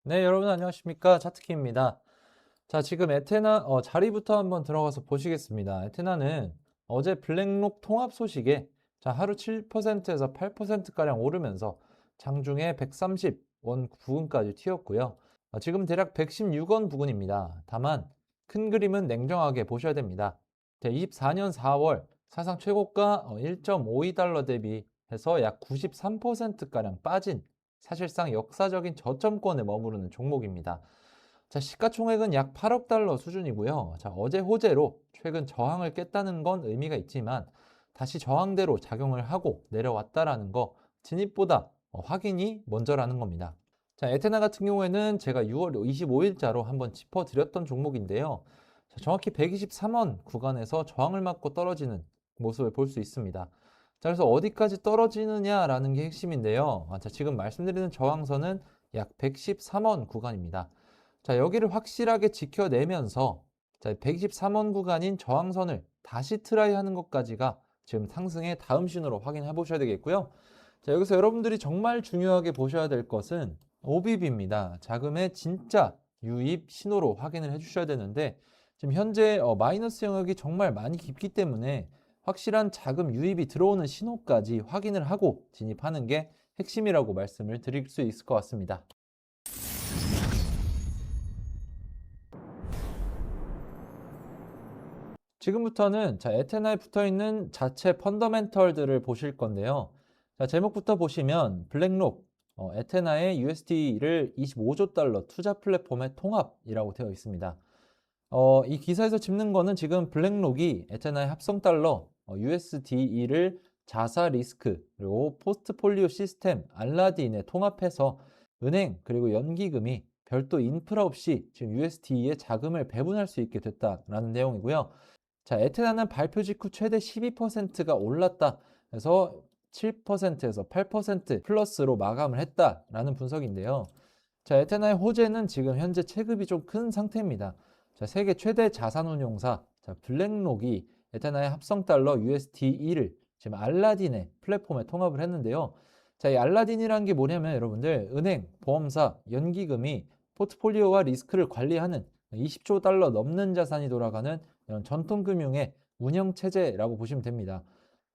네, 여러분 안녕하십니까? 차트키입니다. 자, 지금 에테나 자리부터 한번 들어가서 보시겠습니다. 에테나는 어제 블랙록 통합 소식에 하루 7%에서 8%가량 오르면서 장중에 130원 부근까지 튀었고요. 지금 대략 116원 부근입니다. 다만 큰 그림은 냉정하게 보셔야 됩니다. 24년 4월 사상 최고가 1.52달러 대비해서 약 93%가량 빠진 사실상 역사적인 저점권에 머무르는 종목입니다. 자, 시가총액은 약 8억 달러 수준이고요. 자, 어제 호재로 최근 저항을 깼다는 건 의미가 있지만 다시 저항대로 작용을 하고 내려왔다라는 거 진입보다 확인이 먼저라는 겁니다. 자, 에테나 같은 경우에는 제가 6월 25일자로 한번 짚어드렸던 종목인데요. 자, 정확히 123원 구간에서 저항을 맞고 떨어지는 모습을 볼 수 있습니다. 자, 그래서 어디까지 떨어지느냐라는 게 핵심인데요. 자, 지금 말씀드리는 저항선은 약 113원 구간입니다. 자, 여기를 확실하게 지켜내면서 123원 구간인 저항선을 다시 트라이 하는 것까지가 지금 상승의 다음 신호로 확인해 보셔야 되겠고요. 자, 여기서 여러분들이 정말 중요하게 보셔야 될 것은 OBB입니다. 자금의 진짜 유입 신호로 확인을 해 주셔야 되는데 지금 현재 마이너스 영역이 정말 많이 깊기 때문에 확실한 자금 유입이 들어오는 신호까지 확인을 하고 진입하는 게 핵심이라고 말씀을 드릴 수 있을 것 같습니다. 지금부터는 에테나에 붙어있는 자체 펀더멘털들을 보실 건데요. 자, 제목부터 보시면 블랙록, 에테나의 USD를 25조 달러 투자 플랫폼의 통합이라고 되어 있습니다. 이 기사에서 짚는 거는 지금 블랙록이 에테나의 합성 달러 USDE를 자사 리스크 그리고 포스트폴리오 시스템 알라딘에 통합해서 은행 그리고 연기금이 별도 인프라 없이 지금 USDE에 자금을 배분할 수 있게 됐다라는 내용이고요. 자, 에테나는 발표 직후 최대 12%가 올랐다. 그래서 7%에서 8% 플러스로 마감을 했다라는 분석인데요. 자, 에테나의 호재는 지금 현재 체급이 좀 큰 상태입니다. 자, 세계 최대 자산운용사 블랙록이 에테나의 합성 달러 USDE를 지금 알라딘의 플랫폼에 통합을 했는데요. 자, 이 알라딘이라는 게 뭐냐면 여러분들 은행, 보험사, 연기금이 포트폴리오와 리스크를 관리하는 20조 달러 넘는 자산이 돌아가는 이런 전통금융의 운영체제라고 보시면 됩니다.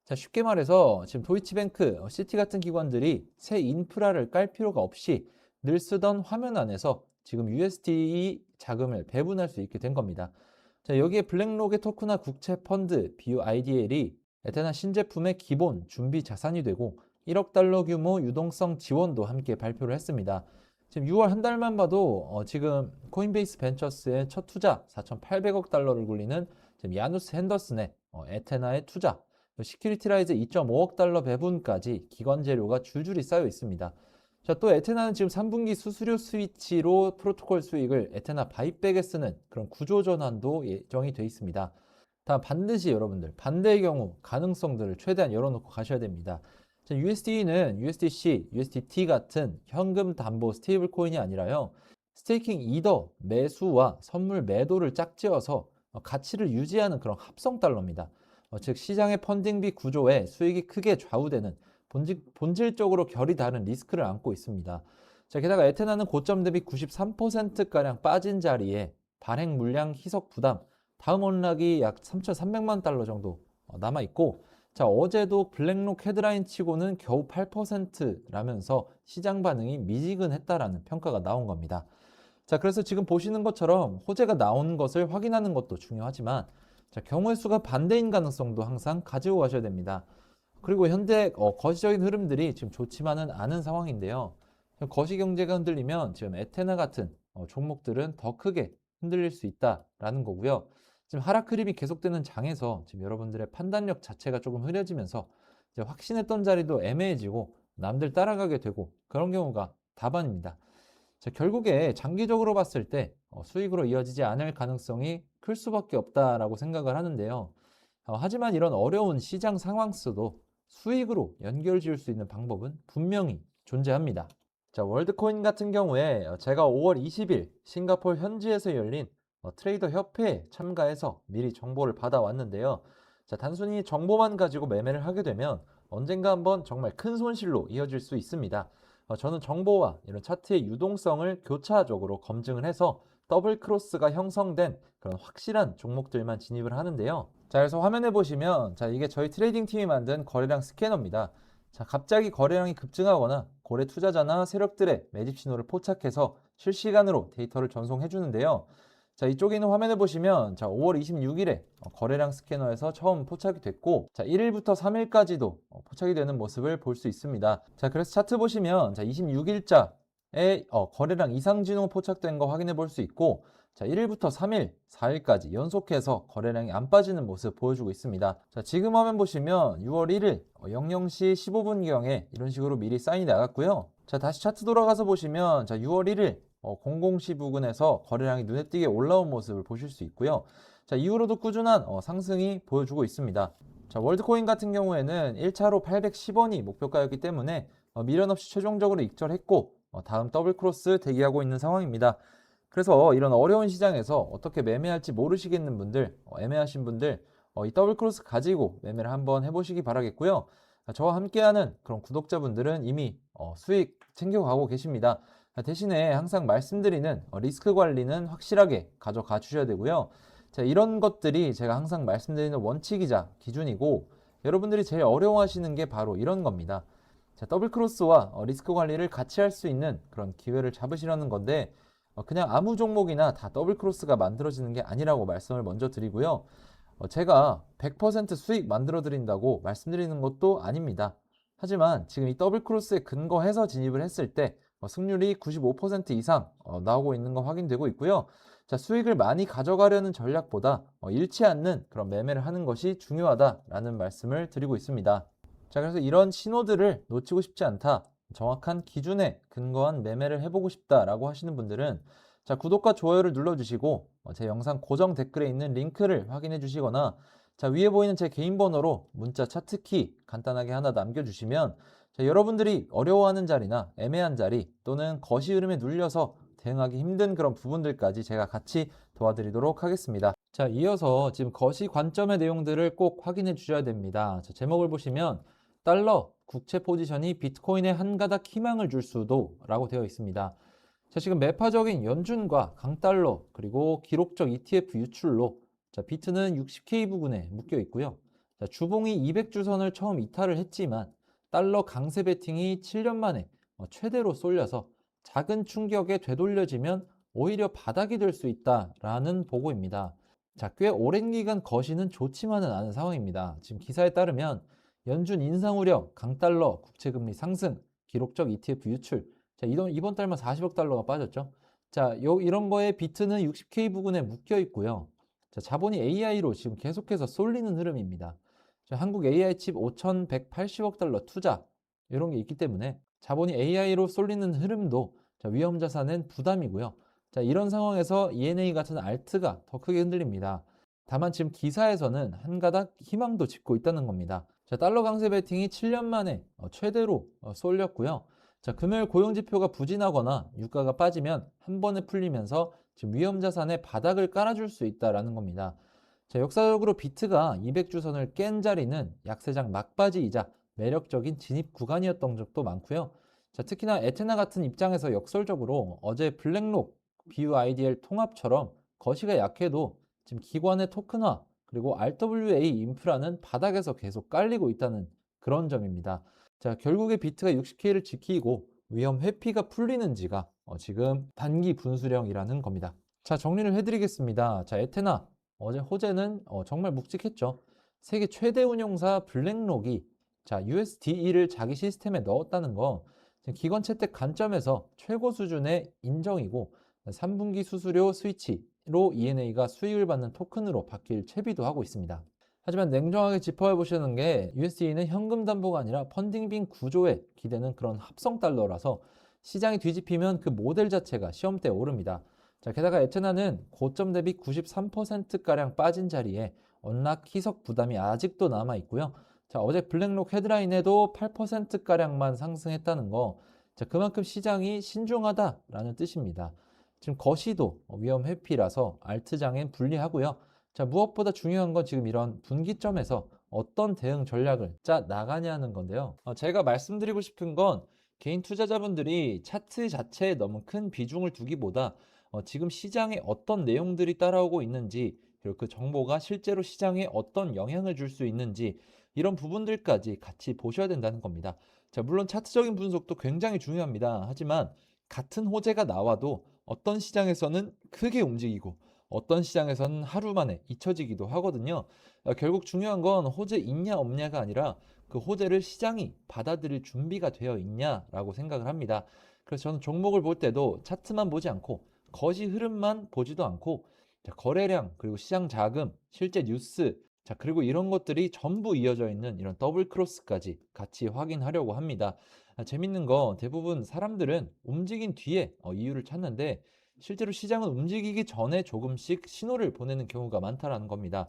자, 쉽게 말해서 지금 도이치뱅크, 시티 같은 기관들이 새 인프라를 깔 필요가 없이 늘 쓰던 화면 안에서 지금 USD 자금을 배분할 수 있게 된 겁니다. 자, 여기에 블랙록의 토크나 국채 펀드, BUIDL이 에테나 신제품의 기본 준비 자산이 되고 1억 달러 규모 유동성 지원도 함께 발표를 했습니다. 지금 6월 한 달만 봐도 지금 코인베이스 벤처스의 첫 투자 4,800억 달러를 굴리는 지금 야누스 핸더슨의 에테나의 투자, 시큐리티라이즈 2.5억 달러 배분까지 기관 재료가 줄줄이 쌓여 있습니다. 자, 또 에테나는 지금 3분기 수수료 스위치로 프로토콜 수익을 에테나 바이백에 쓰는 그런 구조 전환도 예정이 돼 있습니다. 다만 반드시 여러분들 반대의 경우 가능성들을 최대한 열어놓고 가셔야 됩니다. 자, USD는 USDC, USDT 같은 현금 담보 스테이블 코인이 아니라요. 스테이킹 이더 매수와 선물 매도를 짝지어서 가치를 유지하는 그런 합성 달러입니다. 즉 시장의 펀딩비 구조에 수익이 크게 좌우되는 본질적으로 결이 다른 리스크를 안고 있습니다. 자, 게다가 에테나는 고점 대비 93%가량 빠진 자리에 발행 물량 희석 부담, 다음 언락이 약 3,300만 달러 정도 남아 있고, 자, 어제도 블랙록 헤드라인 치고는 겨우 8%라면서 시장 반응이 미지근했다라는 평가가 나온 겁니다. 자, 그래서 지금 보시는 것처럼 호재가 나오는 것을 확인하는 것도 중요하지만, 자, 경우의 수가 반대인 가능성도 항상 가지고 가셔야 됩니다. 그리고 현재 거시적인 흐름들이 지금 좋지만은 않은 상황인데요. 거시 경제가 흔들리면 지금 에테나 같은 종목들은 더 크게 흔들릴 수 있다라는 거고요. 지금 하락 흐름이 계속되는 장에서 지금 여러분들의 판단력 자체가 조금 흐려지면서 이제 확신했던 자리도 애매해지고 남들 따라가게 되고 그런 경우가 다반입니다. 자, 결국에 장기적으로 봤을 때 수익으로 이어지지 않을 가능성이 클 수밖에 없다라고 생각을 하는데요. 하지만 이런 어려운 시장 상황 속도 수익으로 연결 지을 수 있는 방법은 분명히 존재합니다. 자, 월드코인 같은 경우에 제가 5월 20일 싱가포르 현지에서 열린 트레이더 협회에 참가해서 미리 정보를 받아왔는데요. 자, 단순히 정보만 가지고 매매를 하게 되면 언젠가 한번 정말 큰 손실로 이어질 수 있습니다. 저는 정보와 이런 차트의 유동성을 교차적으로 검증을 해서 더블 크로스가 형성된 그런 확실한 종목들만 진입을 하는데요. 자, 그래서 화면에 보시면 자, 이게 저희 트레이딩 팀이 만든 거래량 스캐너입니다. 자, 갑자기 거래량이 급증하거나 고래 투자자나 세력들의 매집 신호를 포착해서 실시간으로 데이터를 전송해 주는데요. 자, 이쪽에 있는 화면을 보시면 자, 5월 26일에 거래량 스캐너에서 처음 포착이 됐고, 자, 1일부터 3일까지도 포착이 되는 모습을 볼 수 있습니다. 자, 그래서 차트 보시면 자, 26일자에 거래량 이상 진호 포착된 거 확인해 볼 수 있고, 자, 1일부터 3일, 4일까지 연속해서 거래량이 안 빠지는 모습 보여주고 있습니다. 자, 지금 화면 보시면 6월 1일 00시 15분경에 이런 식으로 미리 사인이 나갔고요. 자, 다시 차트 돌아가서 보시면 자, 6월 1일 00시 부근에서 거래량이 눈에 띄게 올라온 모습을 보실 수 있고요. 자, 이후로도 꾸준한 상승이 보여주고 있습니다. 자, 월드코인 같은 경우에는 1차로 810원이 목표가였기 때문에 미련 없이 최종적으로 익절했고 다음 더블 크로스 대기하고 있는 상황입니다. 그래서 이런 어려운 시장에서 어떻게 매매할지 모르시겠는 분들, 애매하신 분들 이 더블 크로스 가지고 매매를 한번 해보시기 바라겠고요. 저와 함께하는 그런 구독자분들은 이미 수익 챙겨가고 계십니다. 대신에 항상 말씀드리는 리스크 관리는 확실하게 가져가 주셔야 되고요. 자, 이런 것들이 제가 항상 말씀드리는 원칙이자 기준이고, 여러분들이 제일 어려워하시는 게 바로 이런 겁니다. 자, 더블 크로스와 리스크 관리를 같이 할 수 있는 그런 기회를 잡으시려는 건데, 그냥 아무 종목이나 다 더블 크로스가 만들어지는 게 아니라고 말씀을 먼저 드리고요. 제가 100% 수익 만들어 드린다고 말씀드리는 것도 아닙니다. 하지만 지금 이 더블 크로스에 근거해서 진입을 했을 때 승률이 95% 이상 나오고 있는 거 확인되고 있고요. 자, 수익을 많이 가져가려는 전략보다 잃지 않는 그런 매매를 하는 것이 중요하다라는 말씀을 드리고 있습니다. 자, 그래서 이런 신호들을 놓치고 싶지 않다. 정확한 기준에 근거한 매매를 해보고 싶다라고 하시는 분들은 자, 구독과 좋아요를 눌러주시고 제 영상 고정 댓글에 있는 링크를 확인해 주시거나 자, 위에 보이는 제 개인 번호로 문자 차트키 간단하게 하나 남겨주시면 자, 여러분들이 어려워하는 자리나 애매한 자리 또는 거시 흐름에 눌려서 대응하기 힘든 그런 부분들까지 제가 같이 도와드리도록 하겠습니다. 자, 이어서 지금 거시 관점의 내용들을 꼭 확인해 주셔야 됩니다. 자, 제목을 보시면 달러 국채 포지션이 비트코인에 한 가닥 희망을 줄 수도 라고 되어 있습니다. 자, 지금 매파적인 연준과 강달러 그리고 기록적 ETF 유출로 자, 비트는 60K 부근에 묶여 있고요. 자, 주봉이 200주선을 처음 이탈을 했지만 달러 강세 베팅이 7년 만에 최대로 쏠려서 작은 충격에 되돌려지면 오히려 바닥이 될 수 있다라는 보고입니다. 자, 꽤 오랜 기간 거시는 좋지만은 않은 상황입니다. 지금 기사에 따르면 연준 인상 우려, 강달러, 국채금리 상승, 기록적 ETF 유출. 자, 이번 달만 40억 달러가 빠졌죠. 자, 이런 거에 비트는 60K 부근에 묶여 있고요. 자, 자본이 AI로 지금 계속해서 쏠리는 흐름입니다. 자, 한국 AI 칩 5,180억 달러 투자 이런 게 있기 때문에 자본이 AI로 쏠리는 흐름도 자, 위험 자산은 부담이고요. 자, 이런 상황에서 ENA 같은 알트가 더 크게 흔들립니다. 다만 지금 기사에서는 한 가닥 희망도 짚고 있다는 겁니다. 자, 달러 강세 베팅이 7년 만에 최대로 쏠렸고요. 자, 금요일 고용지표가 부진하거나 유가가 빠지면 한 번에 풀리면서 지금 위험 자산에 바닥을 깔아줄 수 있다라는 겁니다. 자, 역사적으로 비트가 200주선을 깬 자리는 약세장 막바지이자 매력적인 진입 구간이었던 적도 많고요. 자, 특히나 에테나 같은 입장에서 역설적으로 어제 블랙록, BUIDL 통합처럼 거시가 약해도 지금 기관의 토큰화 그리고 RWA 인프라는 바닥에서 계속 깔리고 있다는 그런 점입니다. 자, 결국에 비트가 60K를 지키고 위험 회피가 풀리는지가 지금 단기 분수령이라는 겁니다. 자, 정리를 해드리겠습니다. 자, 에테나 어제 호재는 정말 묵직했죠. 세계 최대 운용사 블랙록이 자, USDE를 자기 시스템에 넣었다는 거 기관 채택 관점에서 최고 수준의 인정이고 3분기 수수료 스위치로 ENA가 수익을 받는 토큰으로 바뀔 채비도 하고 있습니다. 하지만 냉정하게 짚어해 보시는 게 USD는 현금 담보가 아니라 펀딩빈 구조에 기대는 그런 합성 달러라서 시장이 뒤집히면 그 모델 자체가 시험대에 오릅니다. 자, 게다가 에테나는 고점 대비 93%가량 빠진 자리에 언락 희석 부담이 아직도 남아 있고요. 자, 어제 블랙록 헤드라인에도 8%가량만 상승했다는 거. 자, 그만큼 시장이 신중하다라는 뜻입니다. 지금 거시도 위험 회피라서 알트장엔 불리하고요. 자, 무엇보다 중요한 건 지금 이런 분기점에서 어떤 대응 전략을 짜 나가냐는 건데요. 제가 말씀드리고 싶은 건 개인 투자자분들이 차트 자체에 너무 큰 비중을 두기보다 지금 시장에 어떤 내용들이 따라오고 있는지, 그리고 그 정보가 실제로 시장에 어떤 영향을 줄 수 있는지, 이런 부분들까지 같이 보셔야 된다는 겁니다. 자, 물론 차트적인 분석도 굉장히 중요합니다. 하지만 같은 호재가 나와도 어떤 시장에서는 크게 움직이고 어떤 시장에서는 하루 만에 잊혀지기도 하거든요. 결국 중요한 건 호재 있냐 없냐가 아니라 그 호재를 시장이 받아들일 준비가 되어 있냐라고 생각을 합니다. 그래서 저는 종목을 볼 때도 차트만 보지 않고 거시 흐름만 보지도 않고, 자, 거래량, 그리고 시장 자금, 실제 뉴스, 자, 그리고 이런 것들이 전부 이어져 있는 이런 더블 크로스까지 같이 확인하려고 합니다. 재밌는 거 대부분 사람들은 움직인 뒤에 이유를 찾는데, 실제로 시장은 움직이기 전에 조금씩 신호를 보내는 경우가 많다라는 겁니다.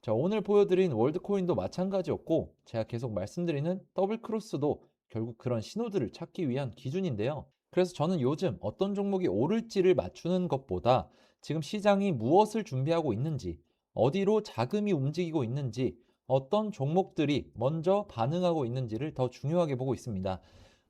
자, 오늘 보여드린 월드코인도 마찬가지였고, 제가 계속 말씀드리는 더블 크로스도 결국 그런 신호들을 찾기 위한 기준인데요. 그래서 저는 요즘 어떤 종목이 오를지를 맞추는 것보다 지금 시장이 무엇을 준비하고 있는지, 어디로 자금이 움직이고 있는지, 어떤 종목들이 먼저 반응하고 있는지를 더 중요하게 보고 있습니다.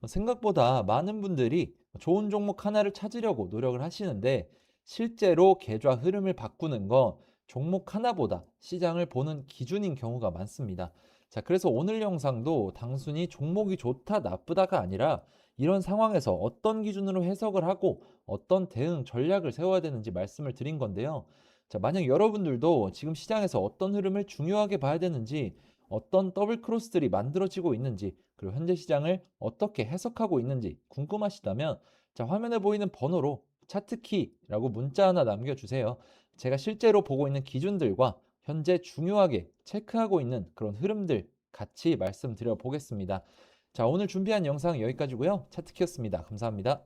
생각보다 많은 분들이 좋은 종목 하나를 찾으려고 노력을 하시는데, 실제로 계좌 흐름을 바꾸는 건 종목 하나보다 시장을 보는 기준인 경우가 많습니다. 자, 그래서 오늘 영상도 단순히 종목이 좋다, 나쁘다가 아니라 이런 상황에서 어떤 기준으로 해석을 하고 어떤 대응 전략을 세워야 되는지 말씀을 드린 건데요. 자, 만약 여러분들도 지금 시장에서 어떤 흐름을 중요하게 봐야 되는지, 어떤 더블 크로스들이 만들어지고 있는지, 그리고 현재 시장을 어떻게 해석하고 있는지 궁금하시다면, 자, 화면에 보이는 번호로 차트키라고 문자 하나 남겨주세요. 제가 실제로 보고 있는 기준들과 현재 중요하게 체크하고 있는 그런 흐름들 같이 말씀드려 보겠습니다. 자, 오늘 준비한 영상 여기까지고요. 차트키였습니다. 감사합니다.